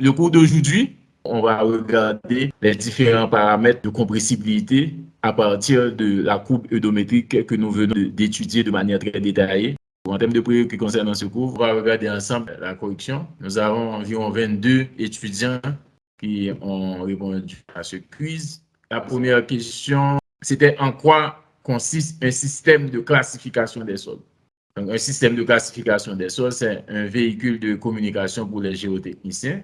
Le cours d'aujourd'hui, on va regarder les différents paramètres de compressibilité à partir de la courbe eudométrique que nous venons d'étudier de manière très détaillée. En termes de prérequis concernant ce cours, on va regarder ensemble la correction. Nous avons environ 22 étudiants qui ont répondu à ce quiz. La première question, c'était en quoi consiste un système de classification des sols. Donc, un système de classification des sols, c'est un véhicule de communication pour les géotechniciens.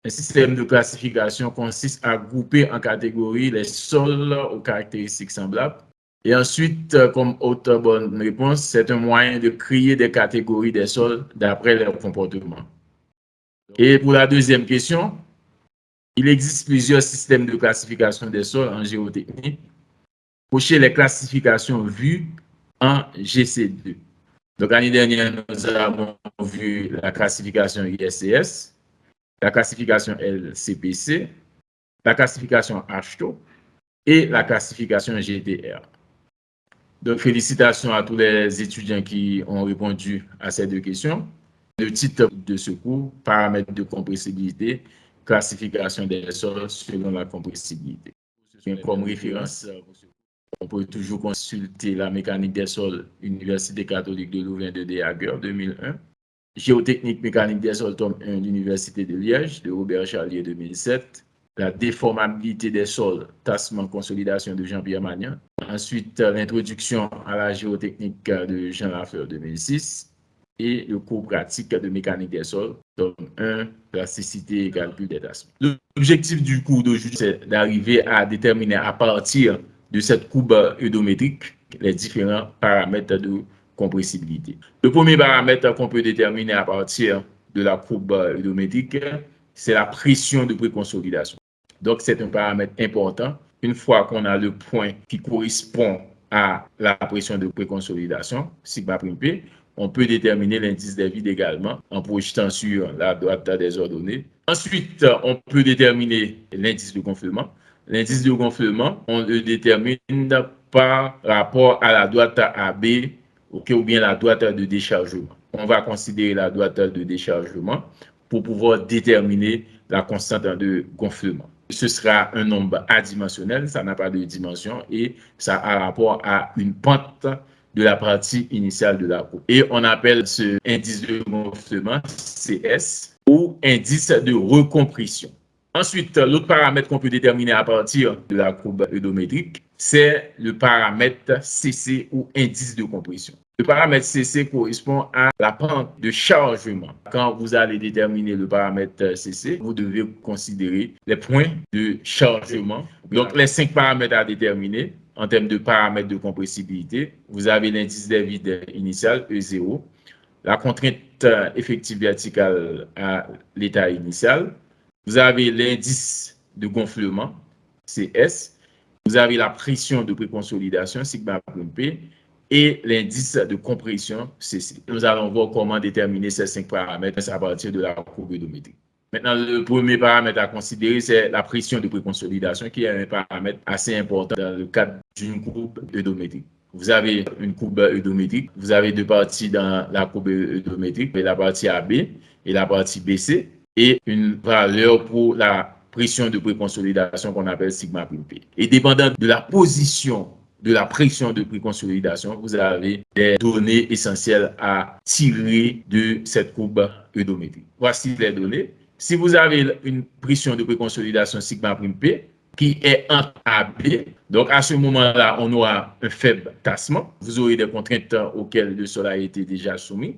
Un système de classification consiste à grouper en catégories les sols aux caractéristiques semblables. Et ensuite, comme autre bonne réponse, c'est un moyen de créer des catégories des sols d'après leur comportement. Et pour la deuxième question, il existe plusieurs systèmes de classification des sols en géotechnie. Cochez les classifications vues en GC2. Donc, l'année dernière, nous avons vu la classification ISCS, la classification LCPC, la classification HTO et la classification GTR. Donc, félicitations à tous les étudiants qui ont répondu à ces deux questions. Le titre de ce cours, paramètres de compressibilité, classification des sols selon la compressibilité. Comme référence, on peut toujours consulter la mécanique des sols, Université catholique de Louvain de Déhaguer, 2001. Géotechnique mécanique des sols, tome 1, l'Université de Liège, de Robert Charlier, 2007. La déformabilité des sols, tassement, consolidation de Jean-Pierre Magnan. Ensuite, l'introduction à la géotechnique de Jean Lafleur, 2006. Et le cours pratique de mécanique des sols, tome 1, plasticité et calcul des tassements. L'objectif du cours d'aujourd'hui, c'est d'arriver à déterminer à partir de cette courbe eudométrique les différents paramètres de compressibilité. Le premier paramètre qu'on peut déterminer à partir de la courbe eudométrique, c'est la pression de préconsolidation. Donc, c'est un paramètre important. Une fois qu'on a le point qui correspond à la pression de préconsolidation, sigma prime P, on peut déterminer l'indice des vides également en projetant sur la droite des ordonnées. Ensuite, on peut déterminer l'indice de gonflement. L'indice de gonflement, on le détermine par rapport à la droite AB ou bien la droite de déchargement. On va considérer la droite de déchargement pour pouvoir déterminer la constante de gonflement. Ce sera un nombre adimensionnel, ça n'a pas de dimension et ça a rapport à une pente de la partie initiale de la courbe. Et on appelle ce indice de gonflement CS ou indice de recompression. Ensuite, l'autre paramètre qu'on peut déterminer à partir de la courbe eudométrique, c'est le paramètre CC ou indice de compression. Le paramètre CC correspond à la pente de chargement. Quand vous allez déterminer le paramètre CC, vous devez considérer les points de chargement. Donc, les 5 paramètres à déterminer en termes de paramètres de compressibilité, vous avez l'indice des vides initial, E0, la contrainte effective verticale à l'état initial, vous avez l'indice de gonflement, CS, vous avez la pression de préconsolidation, sigma prime P, et l'indice de compression, CC. Nous allons voir comment déterminer ces 5 paramètres à partir de la courbe eudométrique. Maintenant, le premier paramètre à considérer, c'est la pression de préconsolidation, qui est un paramètre assez important dans le cadre d'une courbe eudométrique. Vous avez une courbe eudométrique, vous avez deux parties dans la courbe eudométrique, la partie AB et la partie BC, et une valeur pour la pression de préconsolidation qu'on appelle sigma prime P. Et dépendant de la position de la pression de préconsolidation, vous avez des données essentielles à tirer de cette courbe eudométrique. Voici les données. Si vous avez une pression de préconsolidation sigma prime P qui est entre AB, donc à ce moment-là, on aura un faible tassement. Vous aurez des contraintes auxquelles le sol a été déjà soumis.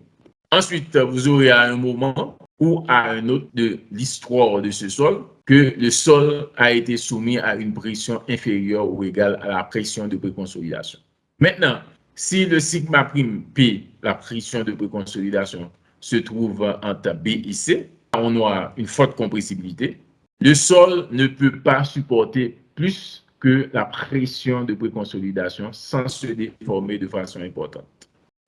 Ensuite, vous aurez à un moment ou à un autre de l'histoire de ce sol que le sol a été soumis à une pression inférieure ou égale à la pression de préconsolidation. Maintenant, si le sigma prime P, la pression de préconsolidation, se trouve entre B et C, on aura une forte compressibilité. Le sol ne peut pas supporter plus que la pression de préconsolidation sans se déformer de façon importante.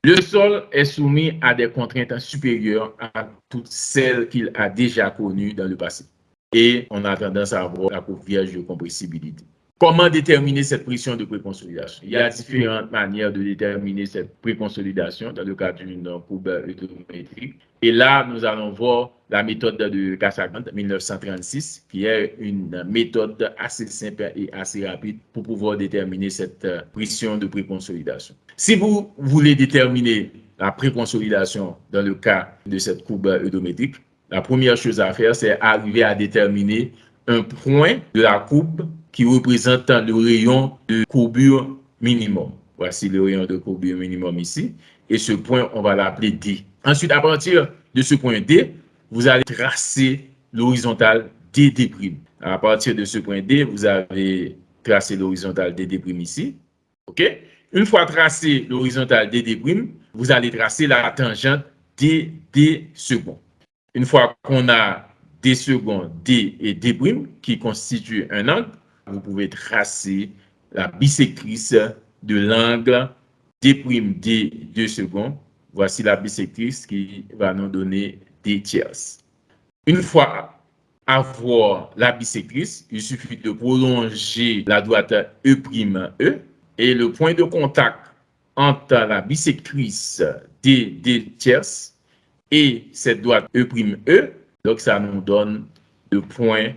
Le sol est soumis à des contraintes supérieures à toutes celles qu'il a déjà connues dans le passé. Et on a tendance à avoir la courbe vierge de compressibilité. Comment déterminer cette pression de préconsolidation? Il y a différentes manières de déterminer cette préconsolidation dans le cadre d'une courbe eudométrique. Et là, nous allons voir la méthode de Cassagrande 1936, qui est une méthode assez simple et assez rapide pour pouvoir déterminer cette pression de préconsolidation. Si vous voulez déterminer la préconsolidation dans le cas de cette courbe eudométrique, la première chose à faire, c'est arriver à déterminer un point de la courbe qui représente le rayon de courbure minimum. Voici le rayon de courbure minimum ici. Et ce point, on va l'appeler D. Ensuite, à partir de ce point D, vous allez tracer l'horizontale DD'. À partir de ce point D, vous avez tracé l'horizontale DD' ici. OK? Une fois tracé l'horizontale DD', vous allez tracer la tangente DD second. Une fois qu'on a D second, D et D' qui constituent un angle, vous pouvez tracer la bisectrice de l'angle D', D 2 secondes. Voici la bisectrice qui va nous donner D tierces. Une fois avoir la bisectrice, il suffit de prolonger la droite E', et le point de contact entre la bisectrice D tierces et cette droite E', donc ça nous donne le point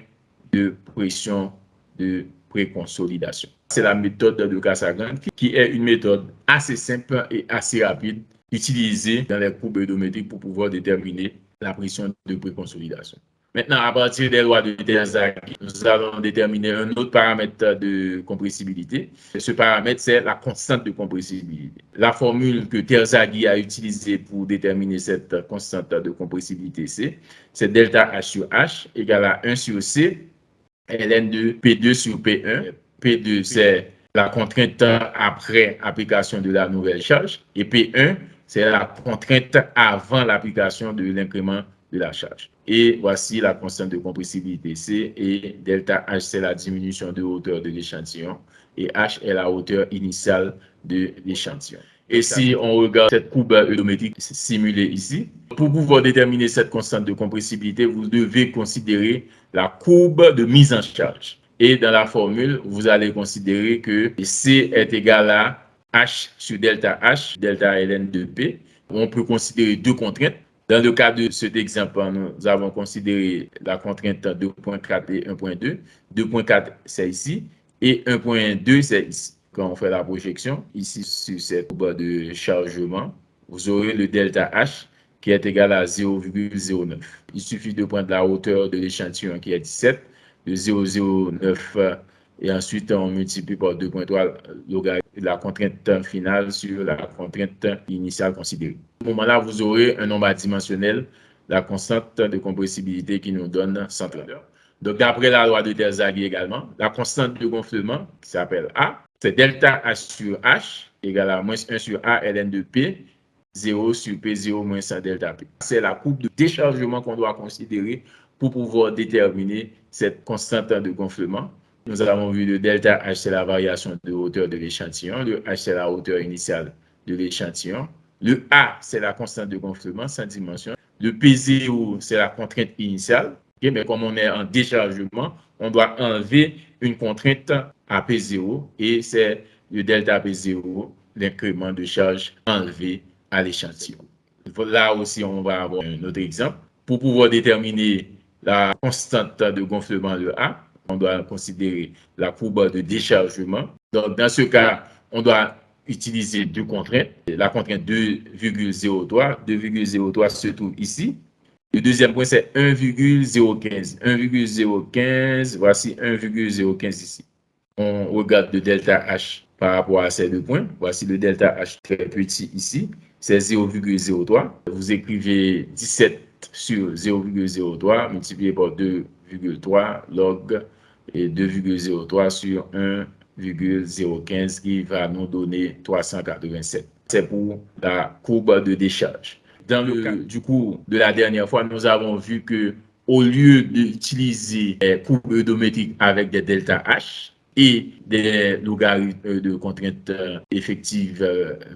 de pression de préconsolidation. C'est la méthode de Cassagrande qui est une méthode assez simple et assez rapide utilisée dans les courbes eudométriques pour pouvoir déterminer la pression de préconsolidation. Maintenant, à partir des lois de Terzaghi, nous allons déterminer un autre paramètre de compressibilité. Ce paramètre, c'est la constante de compressibilité. La formule que Terzaghi a utilisée pour déterminer cette constante de compressibilité, c'est delta H sur H égale à 1 sur C, ln de P2 sur P1. P2, c'est la contrainte après application de la nouvelle charge, et P1, c'est la contrainte avant l'application de l'incrément de la charge. Et voici la constante de compressibilité C, et delta H, c'est la diminution de hauteur de l'échantillon, et H est la hauteur initiale de l'échantillon. Et si on regarde cette courbe eudométrique simulée ici, pour pouvoir déterminer cette constante de compressibilité, vous devez considérer la courbe de mise en charge. Et dans la formule, vous allez considérer que C est égal à H sur delta H, delta ln de P. On peut considérer deux contraintes. Dans le cas de cet exemple, nous avons considéré la contrainte 2.4 et 1.2. 2.4, c'est ici, et 1.2, c'est ici. Quand on fait la projection, ici sur cette courbe de chargement, vous aurez le delta H qui est égal à 0,09. Il suffit de prendre la hauteur de l'échantillon qui est 17, de 0,09, et ensuite on multiplie par 2.3 logarithme de la contrainte finale sur la contrainte initiale considérée. À ce moment-là, vous aurez un nombre adimensionnel, la constante de compressibilité qui nous donne 130. Donc, d'après la loi de Terzaghi également, la constante de gonflement, qui s'appelle A, c'est delta H sur H égale à moins 1 sur A ln de P, 0 sur P0 moins 100 delta P. C'est la courbe de déchargement qu'on doit considérer pour pouvoir déterminer cette constante de gonflement. Nous avons vu le delta H, c'est la variation de hauteur de l'échantillon. Le H, c'est la hauteur initiale de l'échantillon. Le A, c'est la constante de gonflement sans dimension. Le P0, c'est la contrainte initiale. Okay, mais comme on est en déchargement, on doit enlever une contrainte à P0 et c'est le delta P0, l'incrément de charge enlevé à l'échantillon. Là aussi, on va avoir un autre exemple. Pour pouvoir déterminer la constante de gonflement de A, on doit considérer la courbe de déchargement. Donc, dans ce cas, on doit utiliser deux contraintes. La contrainte 2,03. 2,03 se trouve ici. Le deuxième point, c'est 1,015. 1,015, voici 1,015 ici. On regarde le delta H par rapport à ces deux points. Voici le delta H très petit ici, c'est 0,03. Vous écrivez 17 sur 0,03 multiplié par 2,3 log et 2,03 sur 1,015 qui va nous donner 387. C'est pour la courbe de décharge. Dans le cas du cours de la dernière fois, nous avons vu que au lieu d'utiliser les courbes eudométriques avec des delta H et des logarithmes de contrainte effective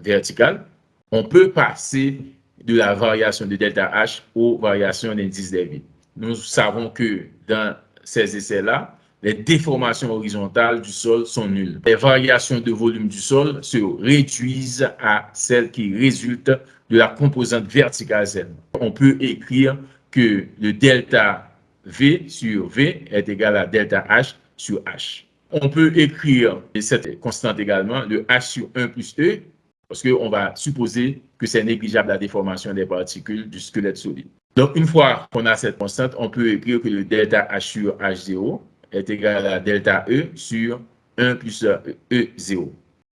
verticale, on peut passer de la variation de delta H aux variations d'indice des vides. Nous savons que dans ces essais-là, les déformations horizontales du sol sont nulles. Les variations de volume du sol se réduisent à celles qui résultent de la composante verticale Z. On peut écrire que le delta V sur V est égal à delta H sur H. On peut écrire cette constante également, le H sur 1 plus E, parce qu'on va supposer que c'est négligeable la déformation des particules du squelette solide. Donc, une fois qu'on a cette constante, on peut écrire que le delta H sur H0 est égal à delta E sur 1 plus E0.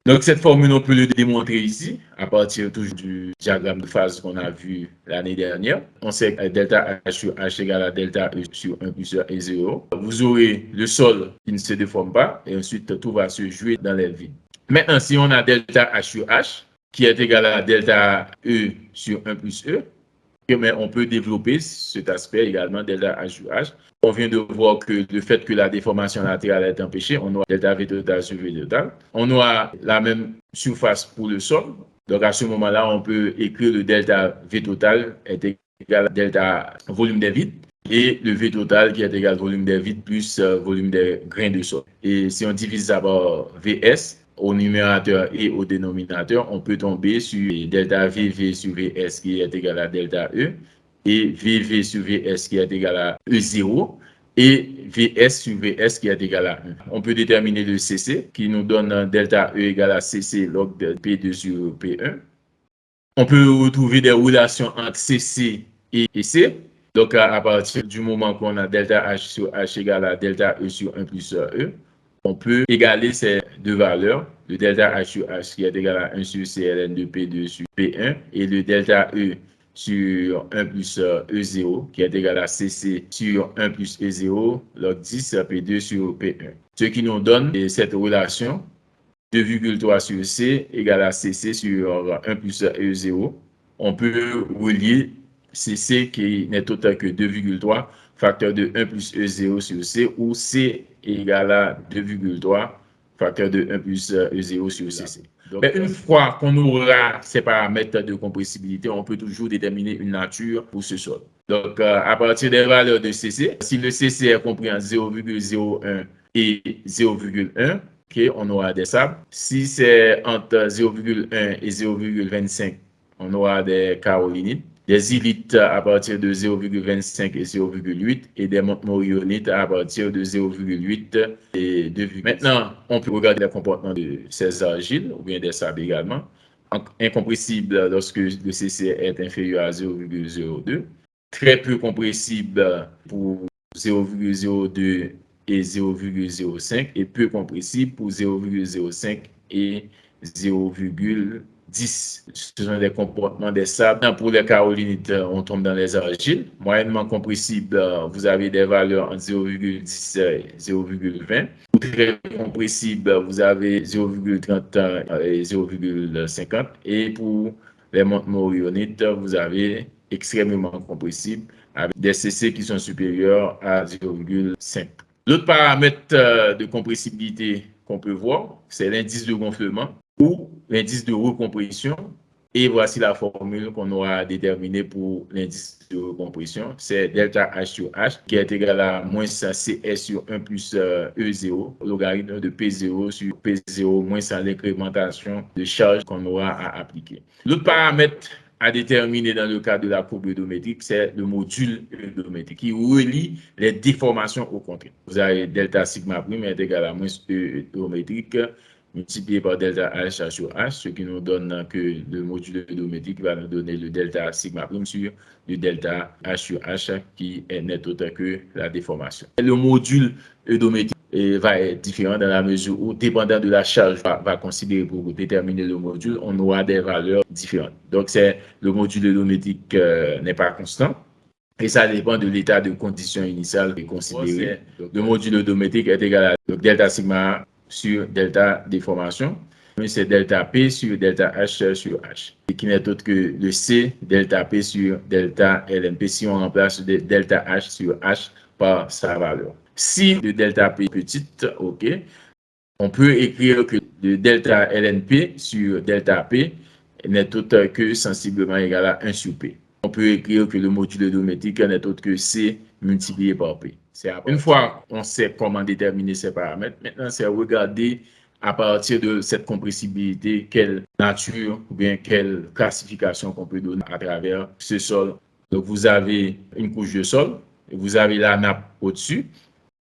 Donc, cette formule, on peut le démontrer ici, à partir toujours du diagramme de phase qu'on a vu l'année dernière. On sait que delta H sur H égale à delta E sur 1 plus E0. Vous aurez le sol qui ne se déforme pas, et ensuite, tout va se jouer dans les vides. Maintenant, si on a delta H sur H, qui est égal à delta E sur 1 plus E, mais on peut développer cet aspect également delta H sur H. On vient de voir que le fait que la déformation latérale est empêchée, on aura delta V total sur V total. On aura la même surface pour le sol. Donc à ce moment-là, on peut écrire le delta V total est égal à delta volume des vides et le V total qui est égal au volume des vides plus volume des grains de sol. Et si on divise ça par VS, au numérateur et au dénominateur, on peut tomber sur delta VV sur VS qui est égal à delta E et VV sur VS qui est égal à E0 et VS sur VS qui est égal à 1. On peut déterminer le CC qui nous donne delta E égal à CC log de P2 sur P1. On peut retrouver des relations entre CC et C. Donc, à partir du moment qu'on a delta H sur H égale à delta E sur 1 plus E, on peut égaler ces deux valeurs, le delta H sur H qui est égal à 1 sur CLN de P2 sur P1 et le delta E sur 1 plus E0 qui est égal à CC sur 1 plus E0 log 10 P2 sur P1. Ce qui nous donne cette relation 2,3 sur C égale à CC sur 1 plus E0. On peut relier CC qui n'est autre que 2,3 facteur de 1 plus E0 sur C ou C égale à 2,3 facteur de 1 plus E0 sur CC. Donc, une fois qu'on aura ces paramètres de compressibilité, on peut toujours déterminer une nature pour ce sol. Donc, à partir des valeurs de CC, si le CC est compris en 0,01 et 0,1, okay, on aura des sables. Si c'est entre 0,1 et 0,25, on aura des carolinites. Des ilites à partir de 0,25 et 0,8 et des montmorionites à partir de 0,8 et 2. Maintenant, on peut regarder le comportement de ces argiles ou bien des sables également. Incompressible lorsque le CC est inférieur à 0,02. Très peu compressible pour 0,02 et 0,05 et peu compressible pour 0,05 et 0,10. Ce sont des comportements des sables. Pour les carolinites, on tombe dans les argiles. Moyennement compressible, vous avez des valeurs entre 0,10 et 0,20. Pour très compressible, vous avez 0,30 et 0,50. Et pour les montmorionites, vous avez extrêmement compressible avec des CC qui sont supérieurs à 0,5. L'autre paramètre de compressibilité qu'on peut voir, c'est l'indice de gonflement ou l'indice de recompression. Et voici la formule qu'on aura déterminée pour l'indice de recompression. C'est delta H sur H qui est égal à moins CS sur 1 plus E0, logarithme de P0 sur P0 moins l'incrémentation de charge qu'on aura à appliquer. L'autre paramètre à déterminer dans le cas de la courbe eudométrique, c'est le module eudométrique qui relie les déformations aux contraintes. Vous avez delta sigma prime est égal à moins E eudométrique multiplié par delta H sur H, ce qui nous donne que le module eudométrique va nous donner le delta sigma prime sur le delta H sur H qui est net autre que la déformation. Le module eudométrique va être différent dans la mesure où, dépendant de la charge, va considérer pour déterminer le module, on aura des valeurs différentes. Donc, le module eudométrique n'est pas constant. Et ça dépend de l'état de condition initiale considéré. Le module eudométrique est égal à delta sigma sur delta déformation. C'est delta P sur delta H sur H. Et qui n'est autre que le C delta P sur delta LNP si on remplace delta H sur H par sa valeur. Si le delta P est petite, OK, on peut écrire que le delta LNP sur delta P n'est autre que sensiblement égal à 1 sur P. On peut écrire que le module eudométrique n'est autre que C multiplié par P. Une fois qu'on sait comment déterminer ces paramètres, maintenant c'est regarder à partir de cette compressibilité, quelle nature ou bien quelle classification qu'on peut donner à travers ce sol. Donc vous avez une couche de sol, vous avez la nappe au-dessus,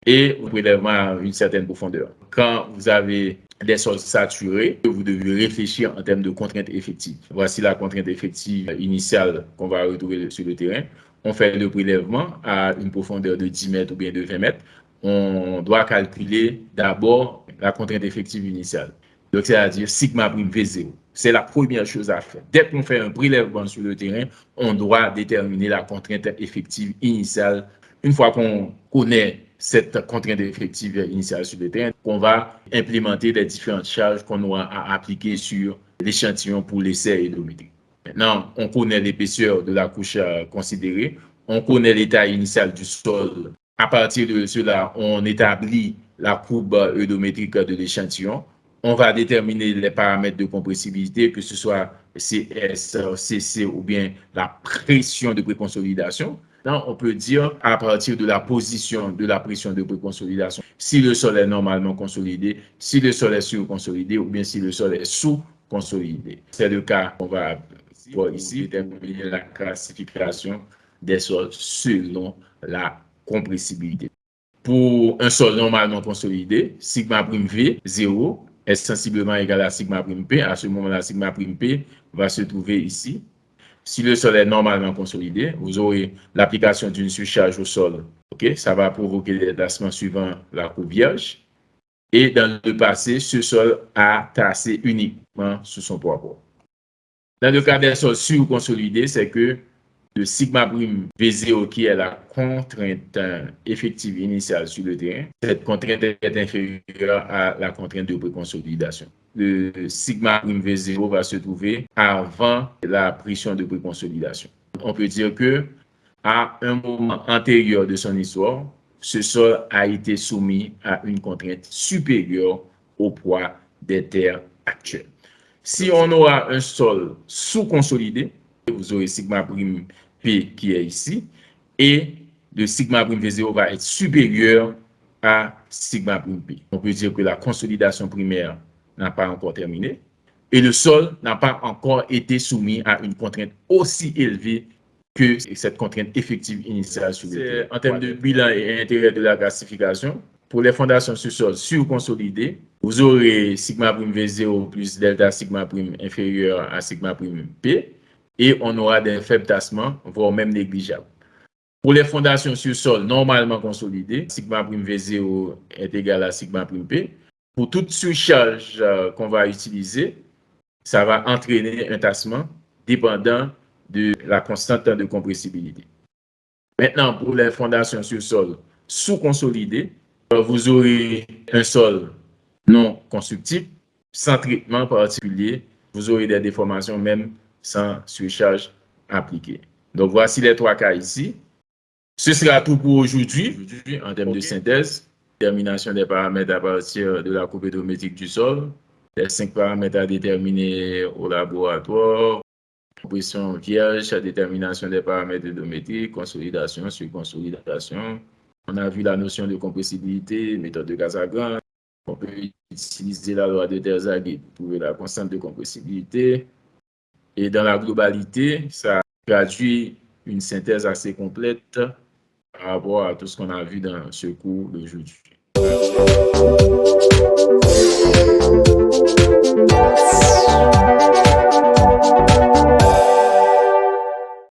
et au prélèvement à une certaine profondeur. Quand vous avez des sols saturés, vous devez réfléchir en termes de contraintes effectives. Voici la contrainte effective initiale qu'on va retrouver sur le terrain. On fait le prélèvement à une profondeur de 10 mètres ou bien de 20 mètres. On doit calculer d'abord la contrainte effective initiale. Donc, c'est-à-dire sigma prime V0. C'est la première chose à faire. Dès qu'on fait un prélèvement sur le terrain, on doit déterminer la contrainte effective initiale. Une fois qu'on connaît cette contrainte effective initiale sur le terrain, on va implémenter les différentes charges qu'on aura à appliquer sur l'échantillon pour l'essai hydrométrique. Maintenant, on connaît l'épaisseur de la couche considérée, on connaît l'état initial du sol. À partir de cela, on établit la courbe eudométrique de l'échantillon. On va déterminer les paramètres de compressibilité, que ce soit CS, CC ou bien la pression de préconsolidation. Là, on peut dire à partir de la position de la pression de préconsolidation, si le sol est normalement consolidé, si le sol est surconsolidé ou bien si le sol est sous-consolidé. C'est le cas qu'on va voir ici, déterminer la classification des sols selon la compressibilité. Pour un sol normalement consolidé, sigma prime V, 0, est sensiblement égal à sigma prime P. À ce moment-là, sigma prime P va se trouver ici. Si le sol est normalement consolidé, vous aurez l'application d'une surcharge au sol. Okay? Ça va provoquer des tassements suivant la courbe vierge. Et dans le passé, ce sol a tassé uniquement sous son propre. Dans le cas des sols surconsolidés, c'est que le sigma prime V0 qui est la contrainte effective initiale sur le terrain, cette contrainte est inférieure à la contrainte de préconsolidation. Le sigma prime V0 va se trouver avant la pression de préconsolidation. On peut dire que à un moment antérieur de son histoire, ce sol a été soumis à une contrainte supérieure au poids des terres actuelles. Si on aura un sol sous-consolidé, vous aurez sigma prime P qui est ici, et le sigma prime V0 va être supérieur à sigma prime P. On peut dire que la consolidation primaire n'a pas encore terminé, et le sol n'a pas encore été soumis à une contrainte aussi élevée que cette contrainte effective initiale sur le terrain. En termes de bilan et intérêt de la classification, pour les fondations sur sol surconsolidées, vous aurez sigma prime V0 plus delta sigma prime inférieur à sigma prime P, et on aura des faibles tassements, voire même négligeables. Pour les fondations sur sol normalement consolidées, sigma prime V0 est égal à sigma prime P. Pour toute surcharge qu'on va utiliser, ça va entraîner un tassement dépendant de la constante de compressibilité. Maintenant, pour les fondations sur sol sous-consolidées, vous aurez un sol non constructible, sans traitement particulier. Vous aurez des déformations même sans surcharge appliquée. Donc, voici les trois cas ici. Ce sera tout pour aujourd'hui en termes de synthèse. Détermination des paramètres à partir de la courbe hydrométrique du sol. Les 5 paramètres à déterminer au laboratoire. Compression vierge, détermination des paramètres hydrométriques, consolidation, surconsolidation. On a vu la notion de compressibilité, méthode de Casagran. On peut utiliser la loi de Terzaghi pour trouver la constante de compressibilité. Et dans la globalité, ça traduit une synthèse assez complète par rapport à tout ce qu'on a vu dans ce cours d'aujourd'hui.